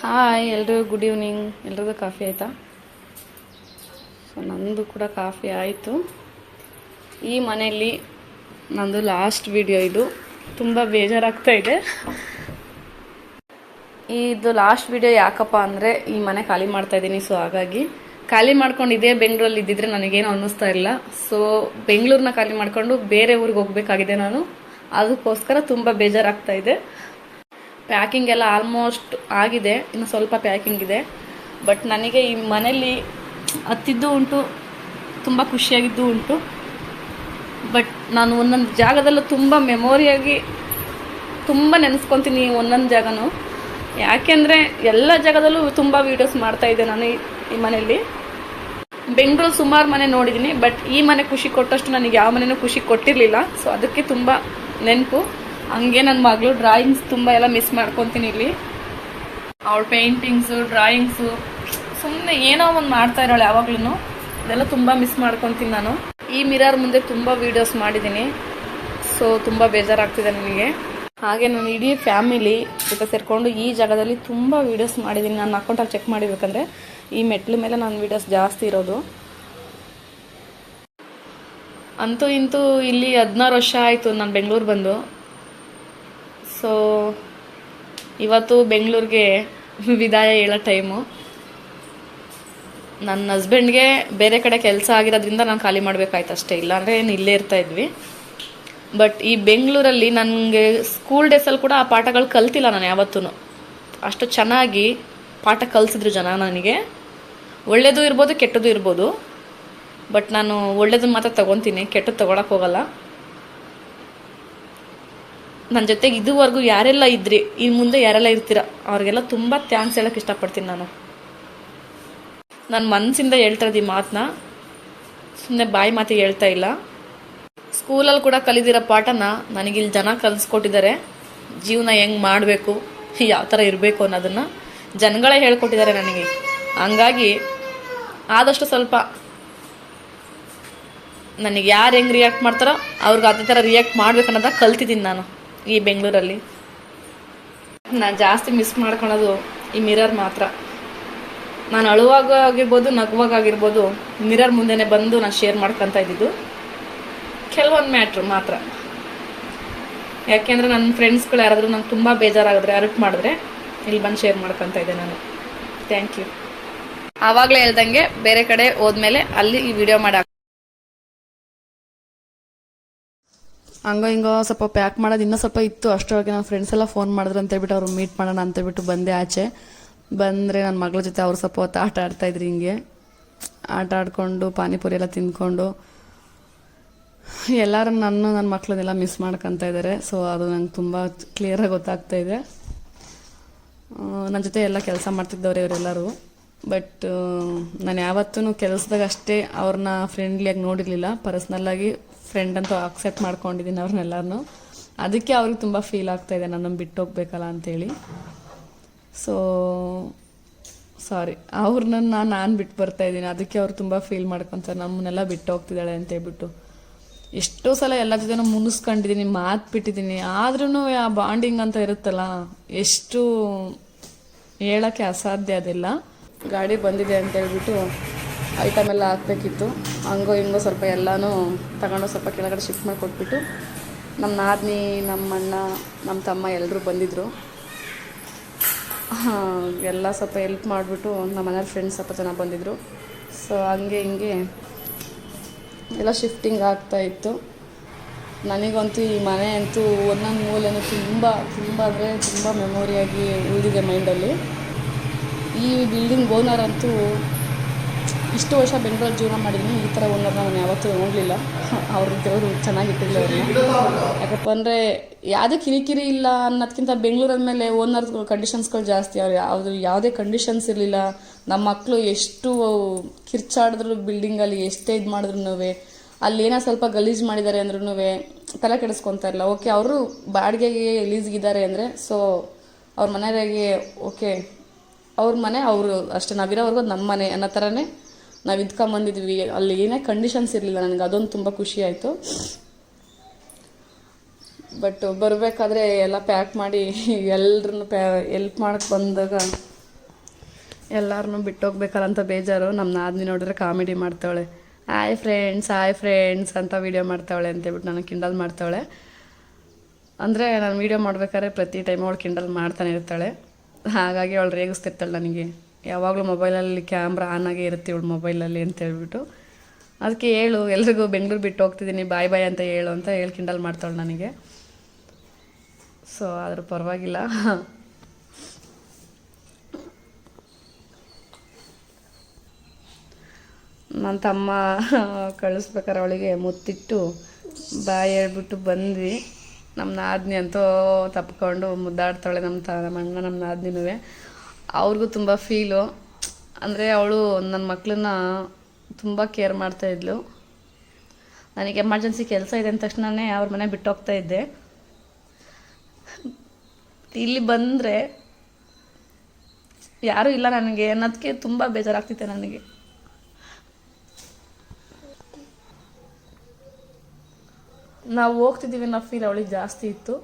Hi ಎಲ್ರಿಗೂ good evening. ಎಲ್ರಿಗೂ coffee ಆಯಿತಾ? ಸೊ ನಂದು ಕೂಡ ಕಾಫಿ ಆಯಿತು. ಈ ಮನೆಯಲ್ಲಿ ನಂದು ಲಾಸ್ಟ್ ವಿಡಿಯೋ ಇದು. ತುಂಬ ಬೇಜಾರಾಗ್ತಾ ಇದೆ. ಇದು ಲಾಸ್ಟ್ ವಿಡಿಯೋ ಯಾಕಪ್ಪ ಅಂದರೆ ಈ ಮನೆ ಖಾಲಿ ಮಾಡ್ತಾ ಇದ್ದೀನಿ. ಸೊ ಹಾಗಾಗಿ ಖಾಲಿ ಮಾಡ್ಕೊಂಡು ಇದೇ ಬೆಂಗಳೂರಲ್ಲಿ ಇದ್ದಿದ್ರೆ ನನಗೇನು ಅನ್ನಿಸ್ತಾ ಇಲ್ಲ. ಸೊ ಬೆಂಗಳೂರನ್ನ ಖಾಲಿ ಮಾಡ್ಕೊಂಡು ಬೇರೆ ಊರಿಗೆ ಹೋಗಬೇಕಾಗಿದೆ ನಾನು. ಅದಕ್ಕೋಸ್ಕರ ತುಂಬ ಬೇಜಾರಾಗ್ತಾ ಇದೆ. ಪ್ಯಾಕಿಂಗ್ ಎಲ್ಲ ಆಲ್ಮೋಸ್ಟ್ ಆಗಿದೆ, ಇನ್ನು ಸ್ವಲ್ಪ ಪ್ಯಾಕಿಂಗ್ ಇದೆ. ಬಟ್ ನನಗೆ ಈ ಮನೇಲಿ ಹತ್ತಿದ್ದು ಉಂಟು, ತುಂಬ ಖುಷಿಯಾಗಿದ್ದು ಉಂಟು. ಬಟ್ ನಾನು ಒಂದೊಂದು ಜಾಗದಲ್ಲೂ ತುಂಬ ಮೆಮೊರಿಯಾಗಿ ತುಂಬ ನೆನೆಸ್ಕೊತೀನಿ ಒಂದೊಂದು ಜಾಗನೂ. ಯಾಕೆಂದರೆ ಎಲ್ಲ ಜಾಗದಲ್ಲೂ ತುಂಬ ವೀಡಿಯೋಸ್ ಮಾಡ್ತಾಯಿದ್ದೆ ನಾನು ಈ ಮನೆಯಲ್ಲಿ. ಬೆಂಗಳೂರು ಸುಮಾರು ಮನೆ ನೋಡಿದ್ದೀನಿ, ಬಟ್ ಈ ಮನೆ ಖುಷಿ ಕೊಟ್ಟಷ್ಟು ನನಗೆ ಯಾವ ಮನೆಯೂ ಖುಷಿ ಕೊಟ್ಟಿರಲಿಲ್ಲ. ಸೊ ಅದಕ್ಕೆ ತುಂಬ ನೆನಪು. ಹಂಗೆ ನನ್ನ ಮಗಳು ಡ್ರಾಯಿಂಗ್ಸ್ ತುಂಬ ಎಲ್ಲ ಮಿಸ್ ಮಾಡ್ಕೊತೀನಿ ಇಲ್ಲಿ. ಅವಳ ಪೇಂಟಿಂಗ್ಸು, ಡ್ರಾಯಿಂಗ್ಸು, ಸುಮ್ಮನೆ ಏನೋ ಒಂದು ಮಾಡ್ತಾ ಇರೋಳು ಯಾವಾಗ್ಲೂ. ಅದೆಲ್ಲ ತುಂಬ ಮಿಸ್ ಮಾಡ್ಕೊತೀನಿ ನಾನು. ಈ ಮಿರರ್ ಮುಂದೆ ತುಂಬ ವೀಡಿಯೋಸ್ ಮಾಡಿದ್ದೀನಿ. ಸೊ ತುಂಬ ಬೇಜಾರಾಗ್ತಿದೆ ನನಗೆ. ಹಾಗೆ ನಾನು ಇಡೀ ಫ್ಯಾಮಿಲಿ ಜೊತೆ ಸೇರಿಕೊಂಡು ಈ ಜಾಗದಲ್ಲಿ ತುಂಬ ವೀಡಿಯೋಸ್ ಮಾಡಿದ್ದೀನಿ. ನನ್ನ ಅಕೌಂಟಲ್ಲಿ ಚೆಕ್ ಮಾಡಿಬೇಕಂದ್ರೆ ಈ ಮೆಟ್ಲ ಮೇಲೆ ನನ್ನ ವೀಡಿಯೋಸ್ ಜಾಸ್ತಿ ಇರೋದು. ಅಂತೂ ಇಂತೂ ಇಲ್ಲಿ 16 ವರ್ಷ ಆಯಿತು ನಾನು ಬೆಂಗಳೂರು ಬಂದು. ಸೊ ಇವತ್ತು ಬೆಂಗಳೂರಿಗೆ ವಿದಾಯ ಹೇಳೋ ಟೈಮು. ನನ್ನ ಹಸ್ಬೆಂಡ್ಗೆ ಬೇರೆ ಕಡೆ ಕೆಲಸ ಆಗಿರೋದ್ರಿಂದ ನಾನು ಖಾಲಿ ಮಾಡಬೇಕಾಯ್ತು ಅಷ್ಟೇ, ಇಲ್ಲಾಂದರೆ ಏನು ಇಲ್ಲೇ ಇರ್ತಾಯಿದ್ವಿ. ಬಟ್ ಈ ಬೆಂಗಳೂರಲ್ಲಿ ನನಗೆ ಸ್ಕೂಲ್ ಡೇಸಲ್ಲಿ ಕೂಡ ಆ ಪಾಠಗಳು ಕಲ್ತಿಲ್ಲ ನಾನು ಯಾವತ್ತೂ. ಅಷ್ಟು ಚೆನ್ನಾಗಿ ಪಾಠ ಕಲಿಸಿದ್ರು ಜನ ನನಗೆ. ಒಳ್ಳೆಯದು ಇರ್ಬೋದು, ಕೆಟ್ಟದ್ದು ಇರ್ಬೋದು. ಬಟ್ ನಾನು ಒಳ್ಳೇದನ್ನ ಮಾತ್ರ ತೊಗೊತೀನಿ, ಕೆಟ್ಟದ್ದು ತೊಗೊಳಕ್ಕೆ ಹೋಗಲ್ಲ. ನನ್ನ ಜೊತೆಗೆ ಇದುವರೆಗೂ ಯಾರೆಲ್ಲ ಇದ್ರಿ, ಇನ್ನು ಮುಂದೆ ಯಾರೆಲ್ಲ ಇರ್ತೀರ ಅವ್ರಿಗೆಲ್ಲ ತುಂಬ ಥ್ಯಾಂಕ್ಸ್ ಹೇಳೋಕ್ಕೆ ಇಷ್ಟಪಡ್ತೀನಿ ನಾನು. ನನ್ನ ಮನಸ್ಸಿಂದ ಹೇಳ್ತಾ ಇದ್ದೀನಿ ಮಾತನ್ನ, ಸುಮ್ಮನೆ ಬಾಯಿ ಮಾತಿಗೆ ಹೇಳ್ತಾ ಇಲ್ಲ. ಸ್ಕೂಲಲ್ಲಿ ಕೂಡ ಕಲಿದಿರೋ ಪಾಠನ ನನಗಿಲ್ಲಿ ಜನ ಕಲಿಸ್ಕೊಟ್ಟಿದ್ದಾರೆ. ಜೀವನ ಹೆಂಗೆ ಮಾಡಬೇಕು, ಯಾವ ಥರ ಇರಬೇಕು ಅನ್ನೋದನ್ನು ಜನಗಳೇ ಹೇಳ್ಕೊಟ್ಟಿದ್ದಾರೆ ನನಗೆ. ಹಂಗಾಗಿ ಆದಷ್ಟು ಸ್ವಲ್ಪ ನನಗೆ ಯಾರು ಹೆಂಗೆ ರಿಯಾಕ್ಟ್ ಮಾಡ್ತಾರೋ ಅವ್ರಿಗೆ ಅದೇ ಥರ ರಿಯಾಕ್ಟ್ ಮಾಡ್ಬೇಕು ಅನ್ನೋದನ್ನ ಕಲ್ತಿದ್ದೀನಿ ನಾನು ಈ ಬೆಂಗಳೂರಲ್ಲಿ. ನಾನು ಜಾಸ್ತಿ ಮಿಸ್ ಮಾಡ್ಕೊಳೋದು ಈ ಮಿರರ್ ಮಾತ್ರ. ನಾನು ಅಳುವಾಗ ಆಗಿರ್ಬೋದು, ನಗುವಾಗ ಆಗಿರ್ಬೋದು, ಮಿರರ್ ಮುಂದೆನೇ ಬಂದು ನಾನು ಶೇರ್ ಮಾಡ್ಕೊತಾ ಇದ್ದಿದ್ದು ಕೆಲವೊಂದು ಮ್ಯಾಟ್ರು ಮಾತ್ರ. ಯಾಕೆಂದರೆ ನನ್ನ ಫ್ರೆಂಡ್ಸ್ಗಳು ಯಾರಾದರೂ ನಂಗೆ ತುಂಬ ಬೇಜಾರಾಗಿದ್ರೆ, ಅರ್ಟ್ ಮಾಡಿದ್ರೆ ಇಲ್ಲಿ ಬಂದು ಶೇರ್ ಮಾಡ್ಕೊತಾ ಇದ್ದೆ ನಾನು. Thank you. ಆವಾಗಲೇ ಹೇಳ್ದಂಗೆ ಬೇರೆ ಕಡೆ ಹೋದ್ಮೇಲೆ ಅಲ್ಲಿ ಈ ವಿಡಿಯೋ ಮಾಡಿ ಹಂಗೋ ಹಿಂಗೋ ಸ್ವಲ್ಪ ಪ್ಯಾಕ್ ಮಾಡೋದು ಇನ್ನೂ ಸ್ವಲ್ಪ ಇತ್ತು. ಅಷ್ಟರೊಳಗೆ ನನ್ನ ಫ್ರೆಂಡ್ಸ್ ಎಲ್ಲ ಫೋನ್ ಮಾಡಿದ್ರು ಅಂತೇಳ್ಬಿಟ್ಟು ಅವ್ರು ಮೀಟ್ ಮಾಡೋಣ ಅಂತೇಳ್ಬಿಟ್ಟು ಬಂದೆ ಆಚೆ. ಬಂದರೆ ನನ್ನ ಮಗಳ ಜೊತೆ ಅವ್ರು ಸ್ವಲ್ಪ ಹೊತ್ತು ಆಟ ಆಡ್ತಾಯಿದ್ರು. ಹಿಂಗೆ ಆಟ ಆಡಿಕೊಂಡು ಪಾನಿಪುರಿ ಎಲ್ಲ ತಿಂದ್ಕೊಂಡು ಎಲ್ಲರೂ ನನ್ನ ಮಕ್ಕಳನ್ನೆಲ್ಲ ಮಿಸ್ ಮಾಡ್ಕೊತಾ ಇದ್ದಾರೆ. ಸೊ ಅದು ನಂಗೆ ತುಂಬ ಕ್ಲಿಯರಾಗಿ ಗೊತ್ತಾಗ್ತಾ ಇದೆ. ನನ್ನ ಜೊತೆ ಎಲ್ಲ ಕೆಲಸ ಮಾಡ್ತಿದ್ದವ್ರು ಇವರೆಲ್ಲರೂ. ಬಟ್ ನಾನು ಯಾವತ್ತೂ ಕೆಲಸದಾಗ ಅಷ್ಟೇ ಅವ್ರನ್ನ ಫ್ರೆಂಡ್ಲಿಯಾಗಿ ನೋಡಿರಲಿಲ್ಲ. ಪರ್ಸ್ನಲ್ಲಾಗಿ ಫ್ರೆಂಡ್ ಅಂತ ಅಕ್ಸೆಪ್ಟ್ ಮಾಡ್ಕೊಂಡಿದ್ದೀನಿ ಅವ್ರನ್ನೆಲ್ಲರೂ. ಅದಕ್ಕೆ ಅವ್ರಿಗೆ ತುಂಬ ಫೀಲ್ ಆಗ್ತಾಯಿದೆ ನನ್ನನ್ನು ಬಿಟ್ಟು ಹೋಗ್ಬೇಕಲ್ಲ ಅಂಥೇಳಿ. ಸೊ ಸಾರಿ, ಅವ್ರನ್ನ ನಾನು ಬಿಟ್ಟು ಬರ್ತಾಯಿದ್ದೀನಿ. ಅದಕ್ಕೆ ಅವ್ರು ತುಂಬ ಫೀಲ್ ಮಾಡ್ಕೊತಾರೆ, ನಮ್ಮನ್ನೆಲ್ಲ ಬಿಟ್ಟು ಹೋಗ್ತಿದ್ದಾಳೆ ಅಂತೇಳ್ಬಿಟ್ಟು. ಎಷ್ಟೋ ಸಲ ಎಲ್ಲ ಜೊತೆನೂ ಮುನಿಸ್ಕೊಂಡಿದ್ದೀನಿ, ಮಾತು ಬಿಟ್ಟಿದ್ದೀನಿ. ಆದ್ರೂ ಆ ಬಾಂಡಿಂಗ್ ಅಂತ ಇರುತ್ತಲ್ಲ, ಎಷ್ಟು ಹೇಳೋಕ್ಕೆ ಅಸಾಧ್ಯ. ಅದೆಲ್ಲ ಗಾಡಿ ಬಂದಿದೆ ಅಂತೇಳ್ಬಿಟ್ಟು ಐಟಮ್ ಎಲ್ಲ ಹಾಕ್ಬೇಕಿತ್ತು. ಹಂಗೋ ಹಿಂಗೋ ಸ್ವಲ್ಪ ಎಲ್ಲನೂ ತಗೊಂಡು ಸ್ವಲ್ಪ ಕೆಳಗಡೆ ಶಿಫ್ಟ್ ಮಾಡಿ ಕೊಟ್ಬಿಟ್ಟು ನಮ್ಮ ನಾದಿನಿ, ನಮ್ಮ ಅಣ್ಣ, ನಮ್ಮ ತಮ್ಮ ಎಲ್ಲರೂ ಬಂದಿದ್ದರು. ಎಲ್ಲ ಸ್ವಲ್ಪ ಹೆಲ್ಪ್ ಮಾಡಿಬಿಟ್ಟು ನಮ್ಮ ಮನೆಯವ್ರ ಫ್ರೆಂಡ್ಸ್ ಸ್ವಲ್ಪ ಜನ ಬಂದಿದ್ದರು. ಸೊ ಹಂಗೆ ಹಿಂಗೆ ಎಲ್ಲ ಶಿಫ್ಟಿಂಗ್ ಆಗ್ತಾಯಿತ್ತು. ನನಗಂತೂ ಈ ಮನೆ ಅಂತೂ ಒಂದೊಂದು ಮೂಲೆಯೂ ತುಂಬ ಅಂದರೆ ತುಂಬ ಮೆಮೊರಿಯಾಗಿ ಉಳಿದಿದೆ ಮೈಂಡಲ್ಲಿ. ಈ ಬಿಲ್ಡಿಂಗ್ ಓನರ್ ಅಂತೂ ಇಷ್ಟು ವರ್ಷ ಬೆಂಗಳೂರಲ್ಲಿ ಜೀವನ ಮಾಡಿದ್ದೀನಿ, ಈ ಥರ ಓನರ್ನ ನಾನು ಯಾವತ್ತೂ ನೋಡಲಿಲ್ಲ. ದೇವರು ಚೆನ್ನಾಗಿಟ್ಟಿಲ್ಲ ಅವ್ರನ್ನ. ಯಾಕಪ್ಪ ಅಂದರೆ ಯಾವುದೇ ಕಿರಿಕಿರಿ ಇಲ್ಲ ಅನ್ನೋದಕ್ಕಿಂತ ಬೆಂಗಳೂರು ಅಂದಮೇಲೆ ಓನರ್ ಕಂಡೀಷನ್ಸ್ಗಳು ಜಾಸ್ತಿ. ಅವ್ರು ಯಾವುದೇ ಕಂಡೀಷನ್ಸ್ ಇರಲಿಲ್ಲ. ನಮ್ಮ ಮಕ್ಕಳು ಎಷ್ಟು ಕಿರ್ಚಾಡಿದ್ರು ಬಿಲ್ಡಿಂಗಲ್ಲಿ, ಎಷ್ಟೇ ಇದು ಮಾಡಿದ್ರು ಅಲ್ಲಿ ಏನೋ ಸ್ವಲ್ಪ ಗಲೀಜು ಮಾಡಿದ್ದಾರೆ ಅಂದ್ರೂ ತಲೆ ಕೆಡಿಸ್ಕೊತಾ ಇಲ್ಲ. ಓಕೆ, ಅವರು ಬಾಡಿಗೆಗೆ ಲೀಸ್ಗಿದ್ದಾರೆ ಅಂದರೆ ಸೊ ಅವ್ರ ಮನೆಯವರಿಗೆ ಓಕೆ, ಅವ್ರ ಮನೆ ಅವರು ಅಷ್ಟೇ, ನಾವಿರೋವರೆಗೂ ನಮ್ಮ ಮನೆ ಅನ್ನೋ ಥರನೇ ನಾವು ಇದ್ಕೊಂಬಂದಿದ್ವಿ. ಅಲ್ಲಿ ಏನೇ ಕಂಡೀಷನ್ಸ್ ಇರಲಿಲ್ಲ. ನನಗೆ ಅದೊಂದು ತುಂಬ ಖುಷಿ ಆಯಿತು. ಬಟ್ ಬರಬೇಕಾದ್ರೆ ಎಲ್ಲ ಪ್ಯಾಕ್ ಮಾಡಿ ಎಲ್ರೂ ಎಲ್ಪ್ ಮಾಡಕ್ಕೆ ಬಂದಾಗ ಎಲ್ಲರನ್ನೂ ಬಿಟ್ಟು ಹೋಗ್ಬೇಕಲ್ಲ ಅಂತ ಬೇಜಾರು. ನಮ್ಮ ನಾದಿನಿ ನೋಡಿದ್ರೆ ಕಾಮಿಡಿ ಮಾಡ್ತಾವಳೆ, ಹಾಯ್ ಫ್ರೆಂಡ್ಸ್ ಅಂತ ವೀಡಿಯೋ ಮಾಡ್ತಾವಳೆ ಅಂತೇಳ್ಬಿಟ್ಟು ನನಗೆ ಕಿಂಡಲ್ ಮಾಡ್ತಾವಳೆ. ಅಂದರೆ ನಾನು ವೀಡಿಯೋ ಮಾಡ್ಬೇಕಾದ್ರೆ ಪ್ರತಿ ಟೈಮ್ ಅವಳು ಕಿಂಡಲ್ ಮಾಡ್ತಾನೆ ಇರ್ತಾಳೆ. ಹಾಗಾಗಿ ಅವಳು ರೇಗಿಸ್ತಿರ್ತಾಳೆ ನನಗೆ, ಯಾವಾಗಲೂ ಮೊಬೈಲಲ್ಲಿ ಕ್ಯಾಮ್ರಾ ಆನ್ ಆಗೇ ಇರುತ್ತೆ ಇವಳು ಮೊಬೈಲಲ್ಲಿ ಅಂತೇಳ್ಬಿಟ್ಟು. ಅದಕ್ಕೆ ಹೇಳು ಎಲ್ರಿಗೂ ಬೆಂಗಳೂರು ಬಿಟ್ಟು ಹೋಗ್ತಿದ್ದೀನಿ, ಬಾಯ್ ಅಂತ ಹೇಳು ಅಂತ ಹೇಳಿ ಕಿಂಡಲ್ ಮಾಡ್ತಾಳೆ ನನಗೆ. ಸೊ ಆದರೂ ಪರವಾಗಿಲ್ಲ. ನನ್ನ ತಮ್ಮ ಕಳಿಸ್ಬೇಕಾರೆ ಅವಳಿಗೆ ಮುತ್ತಿಟ್ಟು ಬಾಯಿ ಹೇಳ್ಬಿಟ್ಟು ಬಂದ್ವಿ. ನಮ್ಮ ನಾದಿನಿ ಅಂತೂ ತಪ್ಕೊಂಡು ಮುದ್ದಾಡ್ತಾಳೆ, ನಮ್ಮ ಅಣ್ಣ ನಮ್ಮ ನಾದಿನಿನೂ. ಅವ್ರಿಗೂ ತುಂಬ ಫೀಲು. ಅಂದರೆ ಅವಳು ನನ್ನ ಮಕ್ಕಳನ್ನ ತುಂಬ ಕೇರ್ ಮಾಡ್ತಾಯಿದ್ಲು. ನನಗೆ ಎಮರ್ಜೆನ್ಸಿ ಕೆಲಸ ಇದೆ ಅಂದ ತಕ್ಷಣವೇ ಅವ್ರ ಮನೆ ಬಿಟ್ಟು ಹೋಗ್ತಾ ಇದ್ದೆ. ಇಲ್ಲಿ ಬಂದರೆ ಯಾರೂ ಇಲ್ಲ ನನಗೆ ಅನ್ನೋದಕ್ಕೆ ತುಂಬ ಬೇಜಾರಾಗ್ತಿದೆ ನನಗೆ. ನಾವು ಹೋಗ್ತಿದ್ದೀವಿ ಅನ್ನೋ ಫೀಲ್ ಅವಳಿಗೆ ಜಾಸ್ತಿ ಇತ್ತು.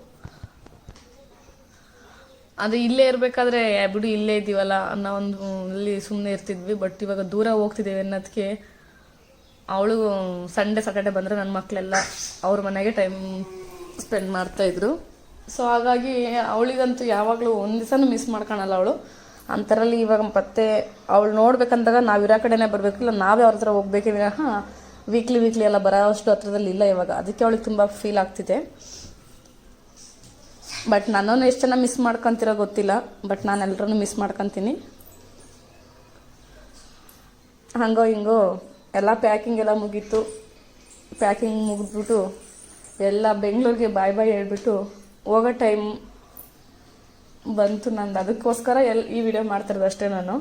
ಅದು ಇಲ್ಲೇ ಇರಬೇಕಾದ್ರೆ ಬಿಡು ಇಲ್ಲೇ ಇದ್ದೀವಲ್ಲ ಅನ್ನೋ ಒಂದು ಇಲ್ಲಿ ಸುಮ್ಮನೆ ಇರ್ತಿದ್ವಿ. ಬಟ್ ಇವಾಗ ದೂರ ಹೋಗ್ತಿದ್ದೀವಿ ಅನ್ನೋದಕ್ಕೆ ಅವಳು ಸಂಡೇ ಸ್ಯಾಟರ್ಡೆ ಬಂದರೆ ನನ್ನ ಮಕ್ಕಳೆಲ್ಲ ಅವ್ರ ಮನೆಗೆ ಟೈಮ್ ಸ್ಪೆಂಡ್ ಮಾಡ್ತಾಯಿದ್ರು. ಸೊ ಹಾಗಾಗಿ ಅವಳಿಗಂತೂ ಯಾವಾಗಲೂ ಒಂದು ದಿವಸನೂ ಮಿಸ್ ಮಾಡ್ಕೊಳಲ್ಲ ಅವಳು. ಅಂಥರಲ್ಲಿ ಇವಾಗ ಮತ್ತೆ ಅವಳು ನೋಡ್ಬೇಕಂದಾಗ ನಾವು ಇರೋ ಕಡೆನೇ ಬರಬೇಕು, ಇಲ್ಲ ನಾವೇ ಅವ್ರ ಹತ್ರ ಹೋಗ್ಬೇಕೇ ವಿನಃ ವೀಕ್ಲಿ ಎಲ್ಲ ಬರೋ ಅಷ್ಟು ಹತ್ರದಲ್ಲಿ ಇಲ್ಲ ಇವಾಗ. ಅದಕ್ಕೆ ಅವಳಿಗೆ ತುಂಬ ಫೀಲ್ ಆಗ್ತಿದೆ. ಬಟ್ ನನ್ನನ್ನು ಎಷ್ಟು ಜನ ಮಿಸ್ ಮಾಡ್ಕೊತಿರೋ ಗೊತ್ತಿಲ್ಲ, ಬಟ್ ನಾನು ಎಲ್ಲರನ್ನೂ ಮಿಸ್ ಮಾಡ್ಕೊತೀನಿ. ಹಂಗೋ ಹಿಂಗೋ ಎಲ್ಲ ಪ್ಯಾಕಿಂಗ್ ಎಲ್ಲ ಮುಗೀತು. ಪ್ಯಾಕಿಂಗ್ ಮುಗಿದ್ಬಿಟ್ಟು ಎಲ್ಲ ಬೆಂಗಳೂರಿಗೆ ಬಾಯ್ ಹೇಳ್ಬಿಟ್ಟು ಹೋಗೋ ಟೈಮ್ ಬಂತು ನಂದು. ಅದಕ್ಕೋಸ್ಕರ ಈ ವಿಡಿಯೋ ಮಾಡ್ತಿರೋದು ಅಷ್ಟೇ. ನಾನು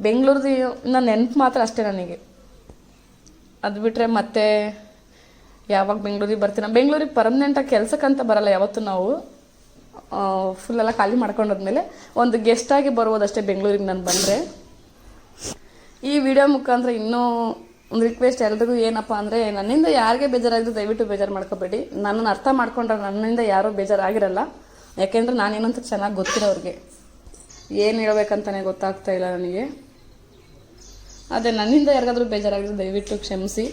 ಬೆಂಗಳೂರ್ದು ಇನ್ನೂ ನೆನಪು ಮಾತ್ರ ಅಷ್ಟೇ ನನಗೆ. ಅದು ಬಿಟ್ಟರೆ ಮತ್ತೆ ಯಾವಾಗ ಬೆಂಗಳೂರಿಗೆ ಬರ್ತೀನಿ. ಬೆಂಗಳೂರಿಗೆ ಪರ್ಮನೆಂಟಾಗಿ ಕೆಲಸಕ್ಕಂತ ಬರಲ್ಲ ಯಾವತ್ತೂ. ನಾವು ಫುಲ್ಲೆಲ್ಲ ಖಾಲಿ ಮಾಡ್ಕೊಂಡೋದ್ಮೇಲೆ ಒಂದು ಗೆಸ್ಟಾಗಿ ಬರ್ಬೋದಷ್ಟೇ ಬೆಂಗಳೂರಿಗೆ ನಾನು ಬಂದರೆ. ಈ ವಿಡಿಯೋ ಮುಖಾಂತರ ಇನ್ನೂ ಒಂದು ರಿಕ್ವೆಸ್ಟ್ ಎಲ್ರಿಗೂ ಏನಪ್ಪ ಅಂದರೆ, ನನ್ನಿಂದ ಯಾರಿಗೆ ಬೇಜಾರಾಗಿದ್ದು ದಯವಿಟ್ಟು ಬೇಜಾರು ಮಾಡ್ಕೋಬೇಡಿ. ನನ್ನನ್ನು ಅರ್ಥ ಮಾಡ್ಕೊಂಡ್ರೆ ನನ್ನಿಂದ ಯಾರೂ ಬೇಜಾರಾಗಿರಲ್ಲ. ಯಾಕೆಂದರೆ ನಾನೇನಂತ ಚೆನ್ನಾಗಿ ಗೊತ್ತಿರೋರಿಗೆ ಏನು ಹೇಳ್ಬೇಕಂತಲೇ ಗೊತ್ತಾಗ್ತಾ ಇಲ್ಲ ನನಗೆ. ಅದೇ ನನ್ನಿಂದ ಯಾರಿಗಾದ್ರೂ ಬೇಜಾರಾಗಿದ್ದು ದಯವಿಟ್ಟು ಕ್ಷಮಿಸಿ.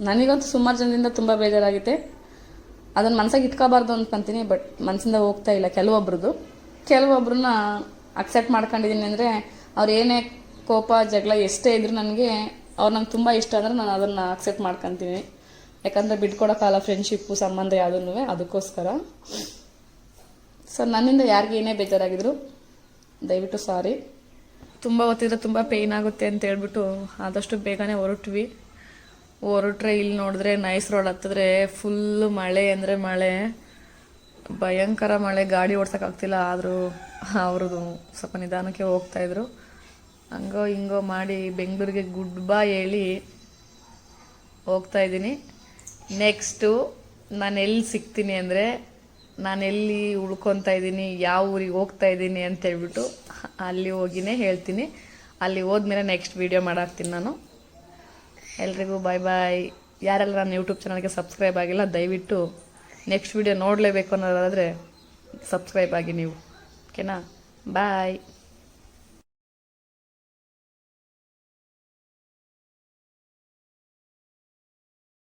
ನನಗಂತೂ ಸುಮಾರು ಜನದಿಂದ ತುಂಬ ಬೇಜಾರಾಗಿದೆ. ಅದನ್ನು ಮನಸ್ಸಾಗಿ ಇಟ್ಕೋಬಾರ್ದು ಅಂದ್ಕೊಂತೀನಿ, ಬಟ್ ಮನಸ್ಸಿಂದ ಹೋಗ್ತಾ ಇಲ್ಲ. ಕೆಲವೊಬ್ರನ್ನ ಅಕ್ಸೆಪ್ಟ್ ಮಾಡ್ಕೊಂಡಿದ್ದೀನಿ. ಅಂದರೆ ಅವ್ರು ಏನೇ ಕೋಪ ಜಗಳ ಎಷ್ಟೇ ಇದ್ರೂ ನನಗೆ ನಂಗೆ ತುಂಬ ಇಷ್ಟ ಅಂದರೆ ನಾನು ಅದನ್ನು ಅಕ್ಸೆಪ್ಟ್ ಮಾಡ್ಕೊತೀನಿ. ಯಾಕಂದರೆ ಬಿಟ್ಕೊಡೋಕ್ಕಲ್ಲ ಫ್ರೆಂಡ್ಶಿಪ್ಪು ಸಂಬಂಧ ಯಾವುದೂ. ಅದಕ್ಕೋಸ್ಕರ ಸೊ ನನ್ನಿಂದ ಯಾರಿಗೆ ಏನೇ ಬೇಜಾರಾಗಿದ್ರು ದಯವಿಟ್ಟು ಸಾರಿ. ತುಂಬ ಹೊತ್ತಿದ್ರೆ ತುಂಬ ಪೇಯ್ನ್ ಆಗುತ್ತೆ ಅಂತ ಹೇಳ್ಬಿಟ್ಟು ಆದಷ್ಟು ಬೇಗನೆ ಹೊರಟ್ರೆ ಇಲ್ಲಿ ನೋಡಿದ್ರೆ ನೈಸ್ ರೋಡ್ ಹತ್ತಿದ್ರೆ ಫುಲ್ಲು ಮಳೆ ಅಂದರೆ ಮಳೆ, ಭಯಂಕರ ಮಳೆ. ಗಾಡಿ ಓಡ್ಸೋಕ್ಕಾಗ್ತಿಲ್ಲ. ಆದರೂ ಅವ್ರದ್ದು ಸ್ವಲ್ಪ ನಿಧಾನಕ್ಕೆ ಹೋಗ್ತಾಯಿದ್ರು. ಹಂಗೋ ಹಿಂಗೋ ಮಾಡಿ ಬೆಂಗಳೂರಿಗೆ ಗುಡ್ ಬಾಯ್ ಹೇಳಿ ಹೋಗ್ತಾಯಿದ್ದೀನಿ. ನೆಕ್ಸ್ಟು ನಾನು ಎಲ್ಲಿ ಸಿಗ್ತೀನಿ ಅಂದರೆ, ನಾನು ಎಲ್ಲಿ ಉಳ್ಕೊತಾ ಇದ್ದೀನಿ, ಯಾವ ಊರಿಗೆ ಹೋಗ್ತಾ ಇದ್ದೀನಿ ಅಂತೇಳ್ಬಿಟ್ಟು ಅಲ್ಲಿ ಹೋಗಿನೇ ಹೇಳ್ತೀನಿ. ಅಲ್ಲಿ ಹೋದ್ಮೇಲೆ ನೆಕ್ಸ್ಟ್ ವೀಡಿಯೋ ಮಾಡಾಕ್ತೀನಿ ನಾನು. ಎಲ್ರಿಗೂ ಬಾಯ್. ಯಾರೆಲ್ಲ ನನ್ನ ಯೂಟ್ಯೂಬ್ ಚಾನಲ್ಗೆ ಸಬ್ಸ್ಕ್ರೈಬ್ ಆಗಿಲ್ಲ ದಯವಿಟ್ಟು ನೆಕ್ಸ್ಟ್ ವೀಡಿಯೋ ನೋಡಲೇಬೇಕು ಅನ್ನೋದಾದರೆ ಸಬ್ಸ್ಕ್ರೈಬ್ ಆಗಿ ನೀವು. ಓಕೆನಾ? ಬಾಯ್.